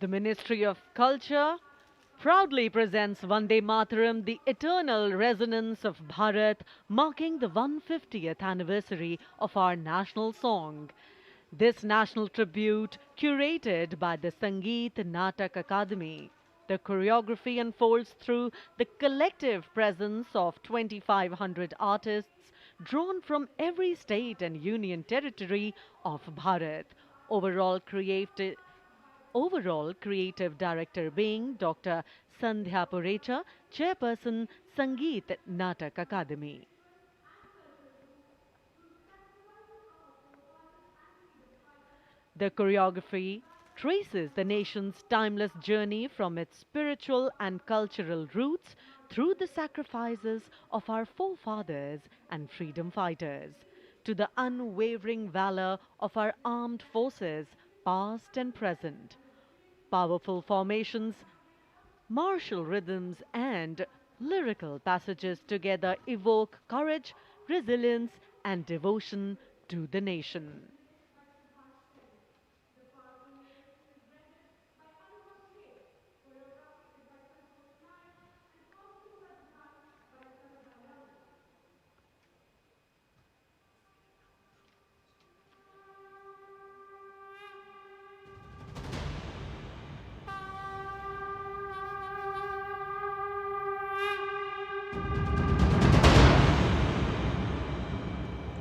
The Ministry of Culture proudly presents Vande Mataram, the eternal resonance of Bharat, marking the 150th anniversary of our national song. This national tribute, curated by the Sangeet Natak Akademi. The choreography unfolds through the collective presence of 2,500 artists drawn from every state and union territory of Bharat. Overall creative Overall creative director being Dr. Sandhya Purecha, chairperson Sangeet Natak Akademi. The choreography traces the nation's timeless journey from its spiritual and cultural roots through the sacrifices of our forefathers and freedom fighters to the unwavering valor of our armed forces, past and present. Powerful formations, martial rhythms, and lyrical passages together evoke courage, resilience, and devotion to the nation.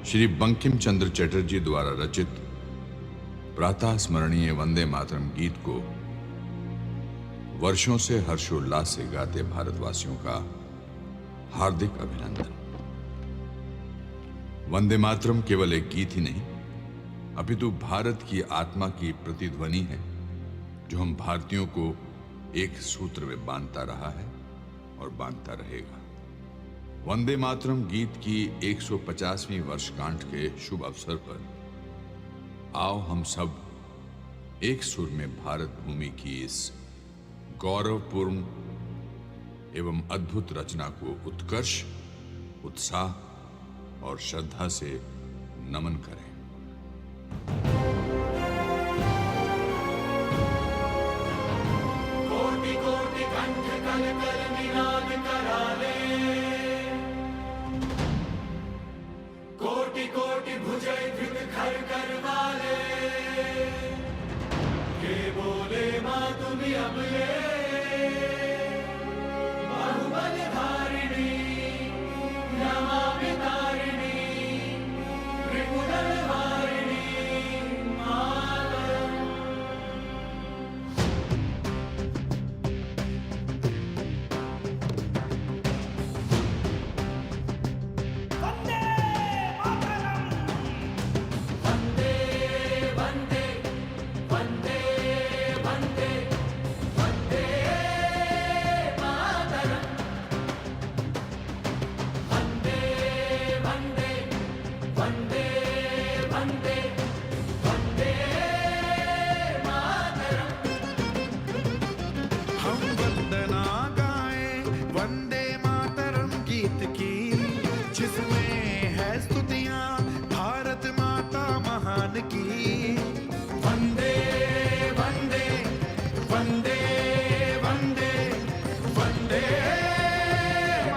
Shri Bankim Chandra Chatterjee द्वारा रचित प्रातः स्मरणीय वंदे मातरम गीत को वर्षों से हर्षोल्लास से गाते भारतवासियों का हार्दिक अभिनंदन। वंदे मातरम केवल एक गीत ही नहीं, अपितु भारत की आत्मा की प्रतिध्वनि है, जो हम भारतीयों को एक सूत्र में बांधता रहा है और बांधता रहेगा। वंदे मातरम गीत की 150वीं वर्षगांठ के शुभ अवसर पर आओ हम सब एक सुर में भारत भूमि की इस गौरवपूर्ण एवं अद्भुत रचना को उत्कर्ष, उत्साह और श्रद्धा से नमन करें। कोटि कोटि कंठ कल कल निनाद कराले, कोटि कोटि भुजय धृत खर कर वाले, के बोले माँ तुम्हें अब ये बाहुबल धारिणी, नमामि तारिणी, त्रिपुरल वारिणी मातरम। वंदे वंदे वंदे वंदे वंदे मातरम। वंदे वंदे वंदे वंदे वंदे मातरम। हम वंदना गाएं वंदे मातरम गीत की, जिसमें है स्तुतियां भारत माता महान की। वंदे वंदे वंदे वंदे वंदे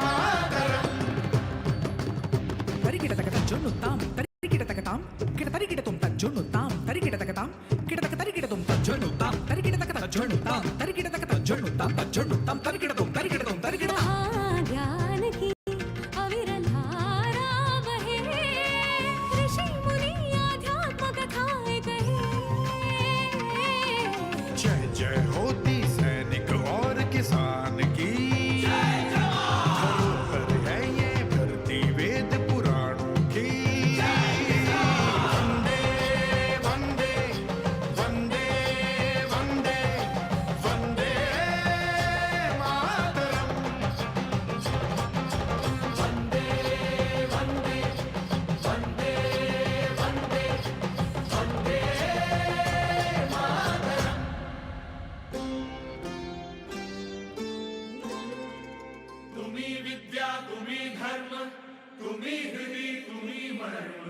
मातरम। తరికిటతకత జొన్నుతాం తరికిటతకతాం కిటతరికిటతుం తజ్జొన్నుతాం తరికిటతకతాం కిటతకతరికిటతుం తజ్జొన్నుతాం తరికిటతకత జొన్నుతాం తరికిటతకత జొన్నుతాం తజ్జొన్నుతాం తరికిటతుం తరికిటతుం తరికిటతాం। ज्ञान की अविरल धारा बहे, ऋषि मुनि आध्यात्म कथाएं कहे। जय जय होती सैनिक और किसान की, धरोहर है ये धरती वेद पुराणों की। वंदे वंदे वंदे वंदे वंदे मातरम। वंदे वंदे वंदे वंदे वंदे मातरम। तुम्ही विद्या तुम्ही धर्म, तुम्ही हृदि तुम्ही मर्म,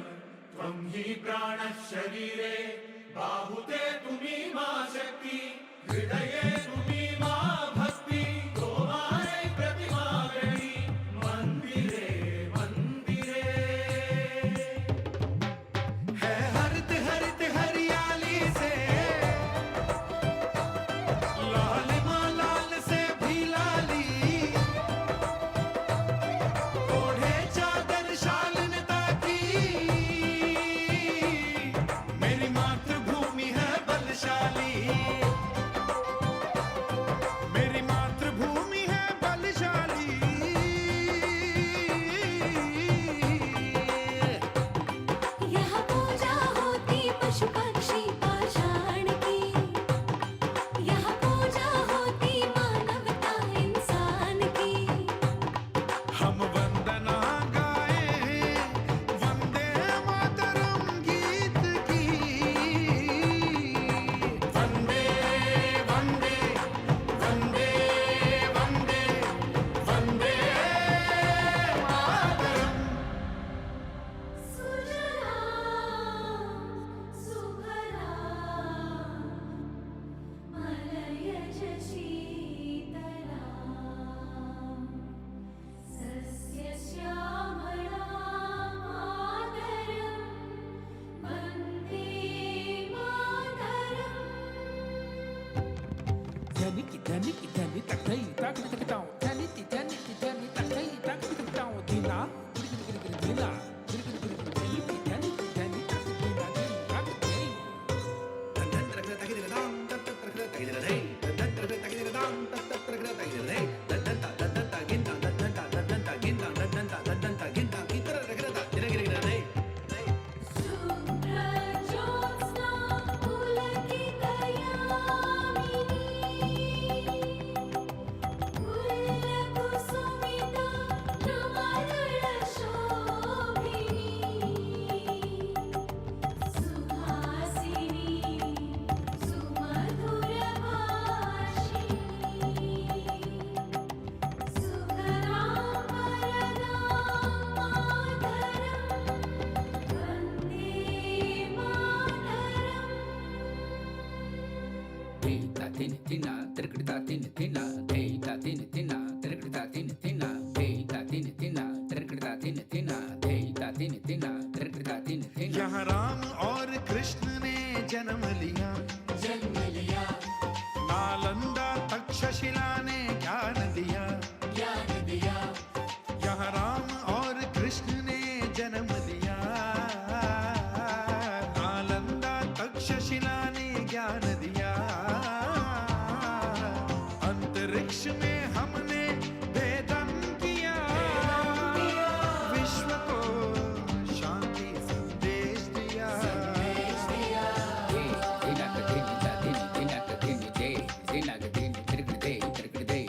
त्वं हि प्राणः शरीरे बाहुते तुम्ही मा शक्ति, हृदये तुम्ही मा भक्ती गोमायै प्रतिमागणी मंदिरे मंदिरे है हरित हरित हरियाली से लाल माँ लाल से भी लाली ओढ़े चादर शालीनता की मेरी मातृभूमि है बलशाली मेरी मातृभूमि है बलशाली यहाँ पूजा होती पशु पक्षी पाषाण की यहाँ पूजा होती मानवता इंसान की हम वंदना गाए वंदे मातरम गीत की वंदे वंदे वंदे वंदे वंदे मातरम सुजला सुफला मलयज शीतला सस्यश्यामला मातरं वन्दे मातरम् धनिकी धनिकी धनि तकई तक तक ताऊ धनिकी धनिकी धनि तकई तक तक ताऊ दिना गिर गिर गिर दिना गिर गिर गिर धनिकी धनिकी धनि तक दिना दिन तक गई शुभ्रज्योत्स्ना पुलकितयामिनी फुल्लकुसुमिता नवदलशोभिनी सुहासिनी सुमधुरभाषिणी सुखदां वरदां मातरं वन्दे मातरम् देता दिन दिना तिरकड़ता दिन दिना देता दिन दिना तिरकड़ता दिन दिना देता दिन दिना तिरकड़ता दिन दिना देता दिन दिना तिरकड़ता दिन दिना यहाँ राम और कृष्ण ने जन्म लिया नालंदा तक्षशिला ने ज्ञान दिया यहाँ राम और कृष्ण ने जन्म लिया नालंदा तक्षशिला ने ज्ञान दिया अंतरिक्ष में हमने भेदन किया विश्व को शांति संदेश दिया दिना का दिन दा दिन दिना का दिन दे दिना का दिन तिरकड़ दे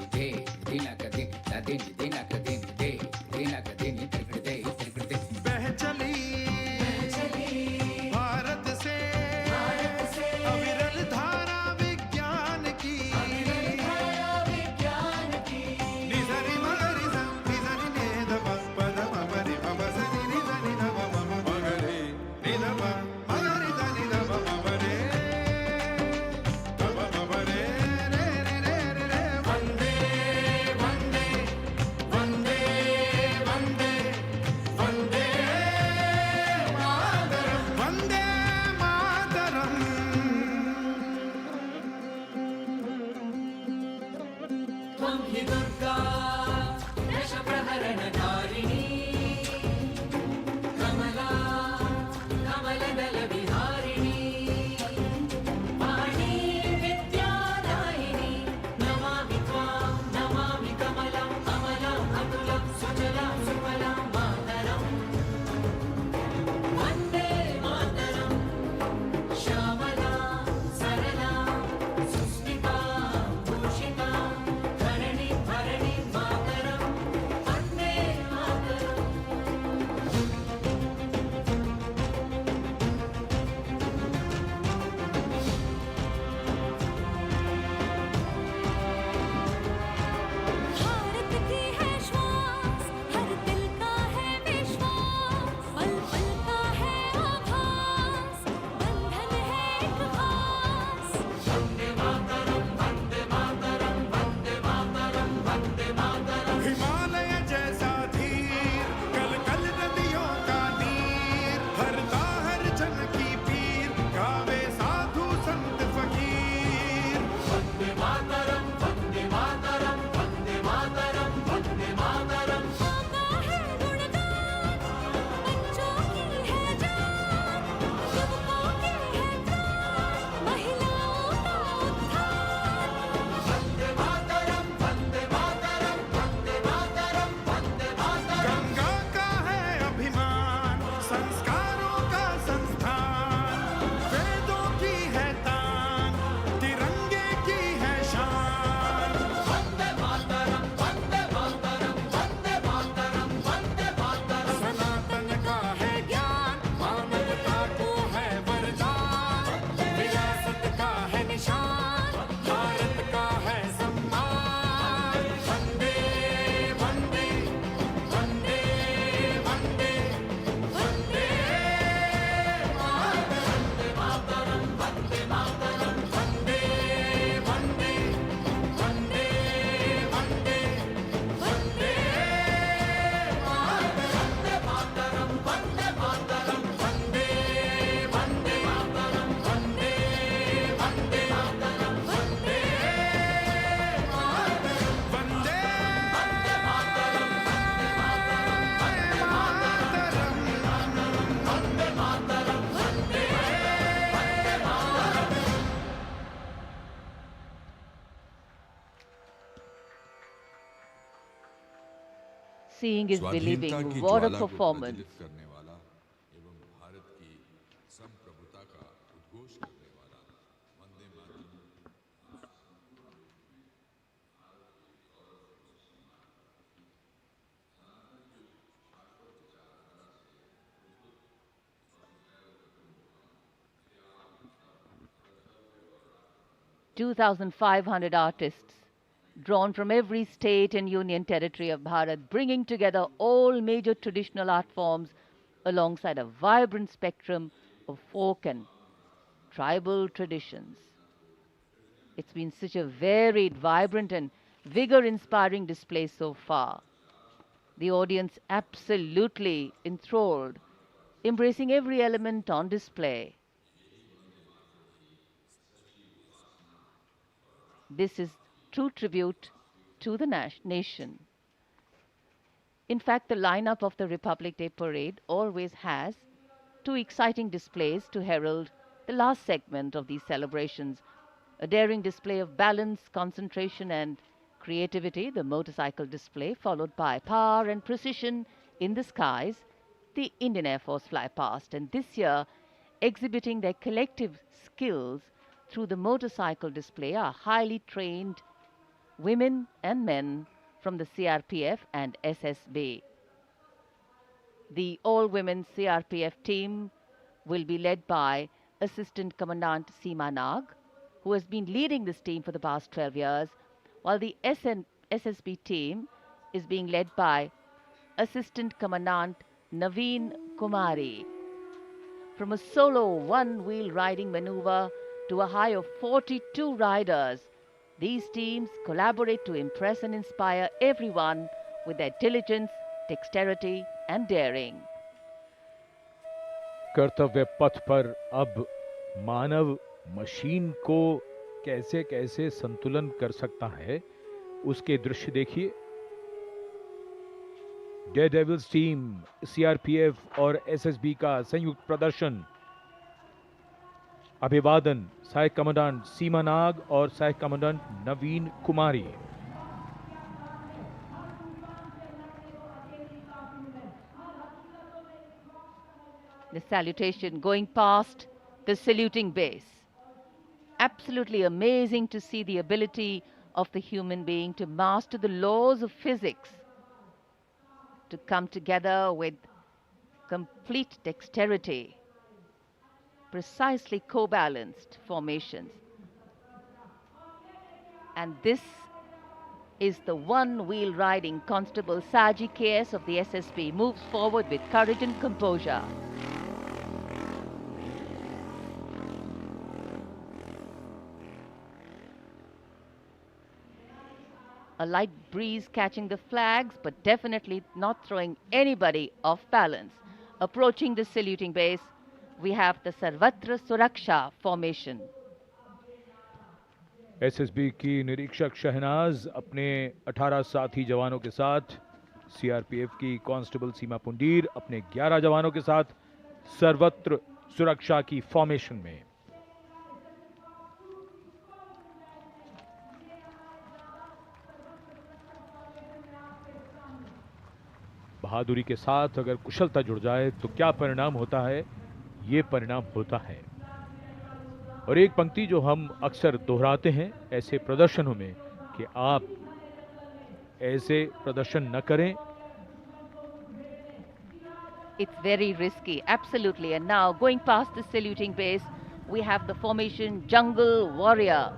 seeing is स्वाधीनता believing. की What a ज्वाला को performance. प्रज्वलित करने वाला एवं भारत की संप्रभुता का उद्घोष करने वाला Vande Mataram 2,500 artists drawn from every state and union territory of Bharat, bringing together all major traditional art forms alongside a vibrant spectrum of folk and tribal traditions. It's been such a varied, vibrant, and vigor-inspiring display so far. The audience absolutely enthralled, embracing every element on display. This is true tribute to the nation. In fact, the lineup of the Republic Day Parade always has two exciting displays to herald the last segment of these celebrations. A daring display of balance, concentration, and creativity, the motorcycle display, followed by power and precision in the skies, the Indian Air Force fly past. And this year, exhibiting their collective skills through the motorcycle display are highly trained women and men from the CRPF and SSB. The all-women CRPF team will be led by Assistant Commandant Seema Nag, who has been leading this team for the past 12 years, while the SSB team is being led by Assistant Commandant Naveen Kumari. From a solo one-wheel riding maneuver to a high of 42 riders, these teams collaborate to impress and inspire everyone with their diligence, dexterity, and daring. कर्तव्य पथ पर अब मानव machine को कैसे कैसे संतुलन कर सकता है, उसके दृश्य देखिए। डेयरडेविल्स टीम, सीआरपीएफ और एसएसबी का संयुक्त प्रदर्शन। अभिवादन सहायक कमांडेंट सीमा नाग और सहायक commandant Naveen Kumari. The salutation going past the saluting base. Absolutely amazing to see the ability of the human being to master the laws of physics, to come together with complete dexterity, precisely co-balanced formations. And this is the one-wheel riding Constable Saji KS of the SSB, moves forward with courage and composure. A light breeze catching the flags, but definitely not throwing anybody off balance. Approaching the saluting base, we have the Sarvatra Suraksha formation. SSB की निरीक्षक शहनाज अपने 18 साथी जवानों के साथ, CRPF की constable सीमा पुंडीर अपने 11 जवानों के साथ सर्वत्र सुरक्षा की फॉर्मेशन में। बहादुरी के साथ अगर कुशलता जुड़ जाए तो क्या परिणाम होता है, ये परिणाम होता है। और एक पंक्ति जो हम अक्सर दोहराते हैं ऐसे प्रदर्शनों में कि आप ऐसे प्रदर्शन न करें। It's very risky, absolutely. And now going past the saluting base, we have the formation Jungle Warrior.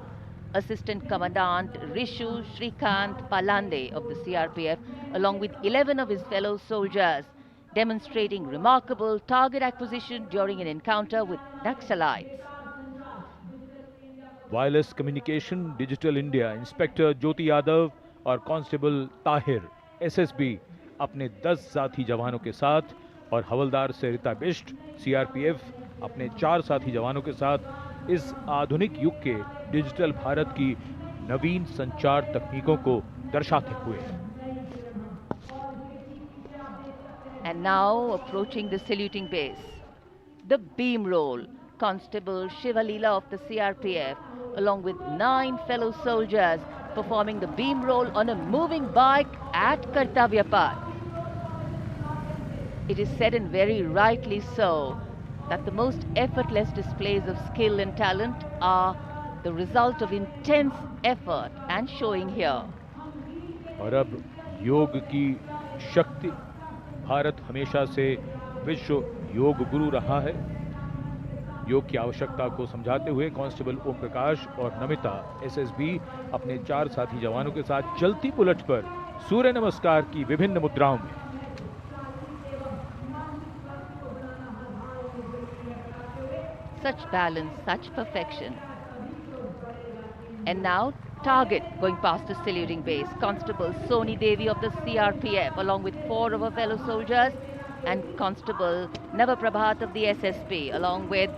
Assistant Commandant Rishu Shrikant Palande of the CRPF, along with 11 of his fellow soldiers, demonstrating remarkable target acquisition during an encounter with Naxalites. Wireless communication digital India inspector Jyoti Yadav और constable Tahir SSB अपने 10 साथी जवानों के साथ और हवलदार सरिता Bisht CRPF अपने 4 साथी जवानों के साथ इस आधुनिक युग के डिजिटल भारत की नवीन संचार तकनीकों को दर्शाते हुए। And now approaching the saluting base, the beam roll. Constable Shivalila of the CRPF, along with 9 fellow soldiers, performing the beam roll on a moving bike at Kartavya Path. It is said, and very rightly so, that the most effortless displays of skill and talent are the result of intense effort and showing here. और अब योग की शक्ति, भारत हमेशा से विश्व योग गुरु रहा है। योग की आवश्यकता को समझाते हुए कांस्टेबल ओम प्रकाश और नमिता एसएसबी अपने 4 साथी जवानों के साथ चलती बुलेट पर सूर्य नमस्कार की विभिन्न मुद्राओं में। Such balance, such perfection. And now, target going past the saluting base. Constable Soni Devi of the CRPF, along with 4 of her fellow soldiers, and Constable Navaprabhat of the SSB, along with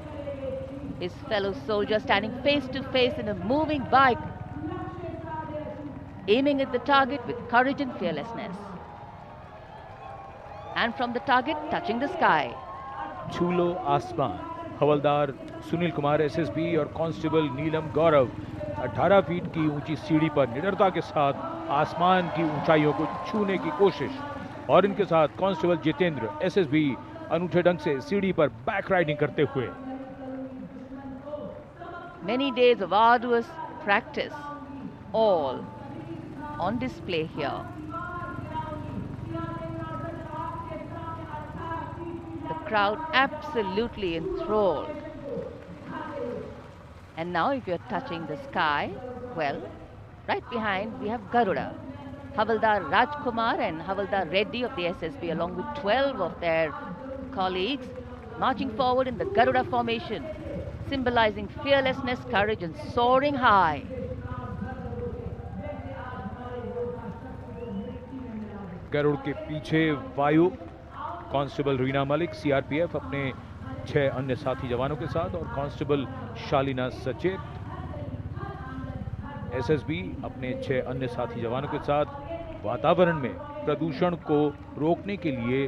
his fellow soldier, standing face to face in a moving bike, aiming at the target with courage and fearlessness. And from the target, touching the sky. छूलो आसमान। हवलदार Sunil Kumar SSB और constable नीलम गौरव 18 feet की ऊंची सीढ़ी पर निडरता के साथ आसमान की ऊंचाइयों को छूने की कोशिश, और इनके साथ कांस्टेबल जितेंद्र एसएसबी अनूठे ढंग से सीढ़ी पर बैक राइडिंग करते हुए। Many days of arduous practice, all on display here. The crowd absolutely enthralled. And now if you're touching the sky, well, right behind we have Garuda. Havaldar Rajkumar and Havaldar Reddy of the SSB, along with 12 of their colleagues, marching forward in the Garuda formation, symbolizing fearlessness, courage and soaring high. Garuda के पीछे वायु constable Reena Malik CRPF अपने 6 अन्य साथी जवानों के साथ, और कांस्टेबल शालिना सचेत एसएसबी अपने 6 अन्य साथी जवानों के साथ वातावरण में प्रदूषण को रोकने के लिए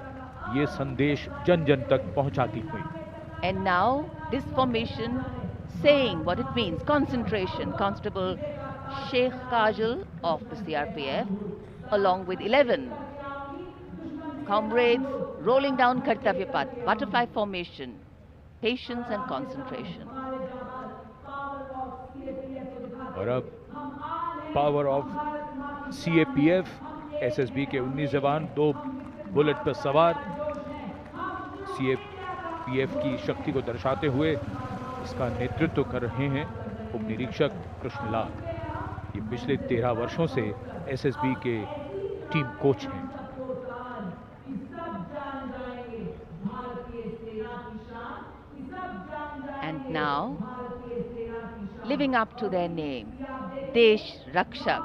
ये संदेश जन जन तक पहुंचाती हुई। And now this formation saying what it means, concentration. Constable Sheikh Kajal of the CRPF, along with 11 comrades, rolling down Kartavya Path, butterfly formation, patience and concentration. और अब पावर ऑफ सीएपीएफ, एसएसबी के 19 जवान 2 bullet पर सवार, CAPF की शक्ति को दर्शाते हुए इसका नेतृत्व कर रहे हैं उप निरीक्षक कृष्णलाल। ये पिछले 13 वर्षों से एसएसबी के टीम कोच हैं। And now, living up to their name, Desh Rakshak,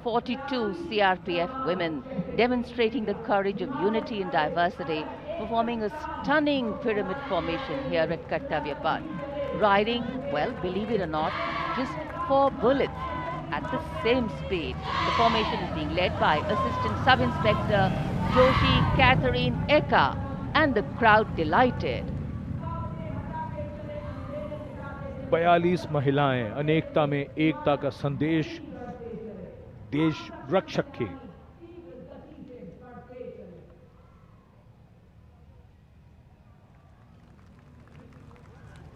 42 CRPF women demonstrating the courage of unity and diversity, performing a stunning pyramid formation here at Kartavya Path. Riding, well, believe it or not, just 4 bullets at the same speed. The formation is being led by Assistant Sub-Inspector Joshi Catherine Eka, and the crowd delighted. 42 महिलाएं अनेकता में एकता का संदेश देश रक्षक के।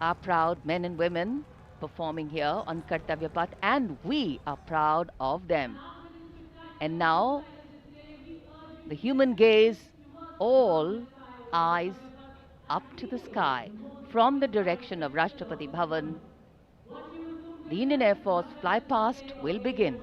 Our proud men and women performing here on Kartavya Path, and we are proud of them. And now, the human gaze, all eyes up to the sky. From the direction of Rashtrapati Bhavan, the Indian Air Force fly past will begin.